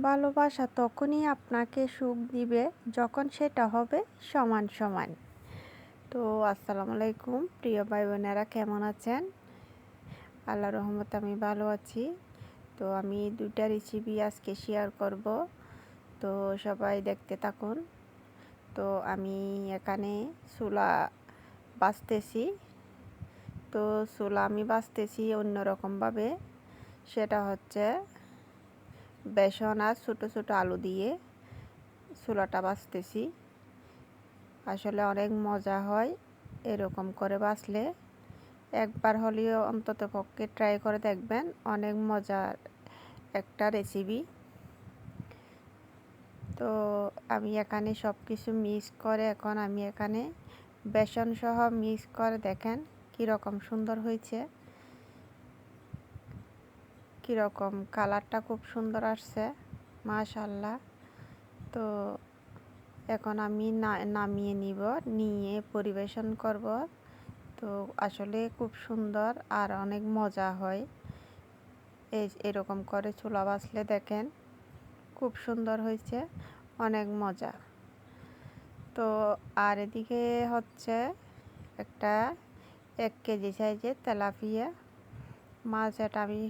ভালোবাসা তখনই আপনাকে সুখ দিবে যখন সেটা হবে সমান সমান। তো আসসালামু আলাইকুম প্রিয় ভাই বোনেরা, কেমন আছেন? আল্লাহর রহমতে আমি ভালো আছি। তো আমি দুইটা রেসিপি আজকে শেয়ার করব, তো সবাই দেখতে থাকুন। তো আমি এখানে ছোলা বাছতেছি। তো ছোলা আমি বাছতেছি অন্যরকমভাবে, সেটা হচ্ছে বেসন আর ছোটো ছোটো আলু দিয়ে ছোলাটা বাছতেছি। আসলে অনেক মজা হয় এরকম করে বাছলে। একবার হলেও অন্তত পক্ষে ট্রাই করে দেখবেন, অনেক মজার একটা রেসিপি। তো আমি এখানে সব কিছু মিক্স করে এখন আমি এখানে বেসন সহ মিক্স করে দেখেন কীরকম সুন্দর হয়েছে, কীরকম কালারটা খুব সুন্দর আসছে, মাশাআল্লাহ। তো এখন আমি নামিয়ে নিব, নিয়ে পরিবেশন করব। তো আসলে খুব সুন্দর আর অনেক মজা হয় এরকম করে ছোলা বাছলে। দেখেন খুব সুন্দর হয়েছে, অনেক মজা। তো আর এদিকে হচ্ছে একটা 1 কেজি সাইজের তেলাপিয়া মাছ, এটা আমি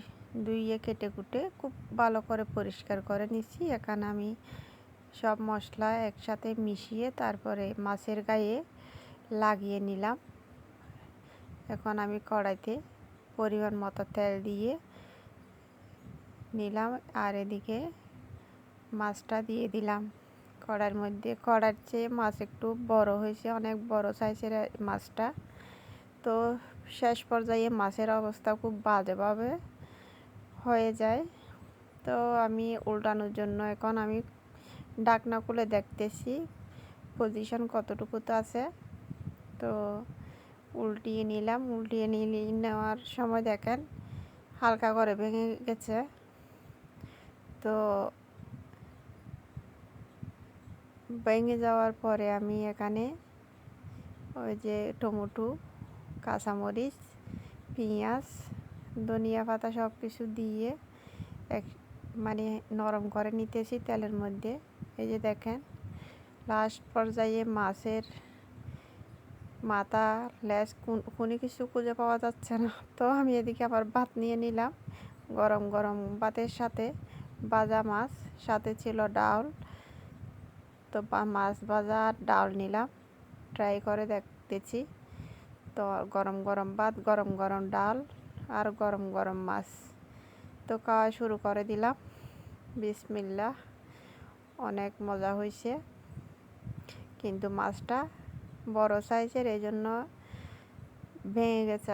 ধুইয়ে কেটে কুটে খুব ভালো করে পরিষ্কার করে নিচ্ছি। এখানে আমি সব মশলা একসাথে মিশিয়ে তারপরে মাছের গায়ে লাগিয়ে নিলাম। এখন আমি কড়াইতে পরিমাণ মতো তেল দিয়ে নিলাম, আর এদিকে মাছটা দিয়ে দিলাম কড়াইয়ের মধ্যে। কড়াইয়ের চেয়ে মাছ একটু বড় হয়েছে, অনেক বড় সাইজের মাছটা। তো শেষ পর্যায়ে মাছের অবস্থা খুব বাজেভাবে হয়ে যায়। তো আমি উল্টানোর জন্য এখন আমি ঢাকনা খুলে দেখতেছি পজিশন কতটুকুতে আছে। তো উল্টিয়ে নিলাম, উল্টিয়ে নেওয়ার সময় দেখেন হালকা করে ভেঙে গেছে। তো ভেঙে যাওয়ার পরে আমি এখানে ওই যে টমেটো, কাঁচামরিচ, পেঁয়াজ, ধনিয়া পাতা সব কিছু দিয়ে মানে নরম করে নিতেছি তেলের মধ্যে। এই যে দেখেন লাস্ট পর্যায়ে মাছের মাথা, লেজ কোনো কিছু খুঁজে পাওয়া যাচ্ছে না। তো আমি এদিকে আবার ভাত নিয়ে নিলাম, গরম গরম ভাতের সাথে ভাজা মাছ, সাথে ছিল ডাল। তো মাছ ভাজা আর ডাল নিলাম, ট্রাই করে দেখতেছি। তো গরম গরম ভাত, গরম গরম ডাল আর গরম গরম মাছ। তো খাওয়া শুরু করে দিলাম, বিসমিল্লাহ। অনেক মজা হয়েছে, কিন্তু মাছটা বড় সাইজের, এই জন্য ভেঙে গেছে।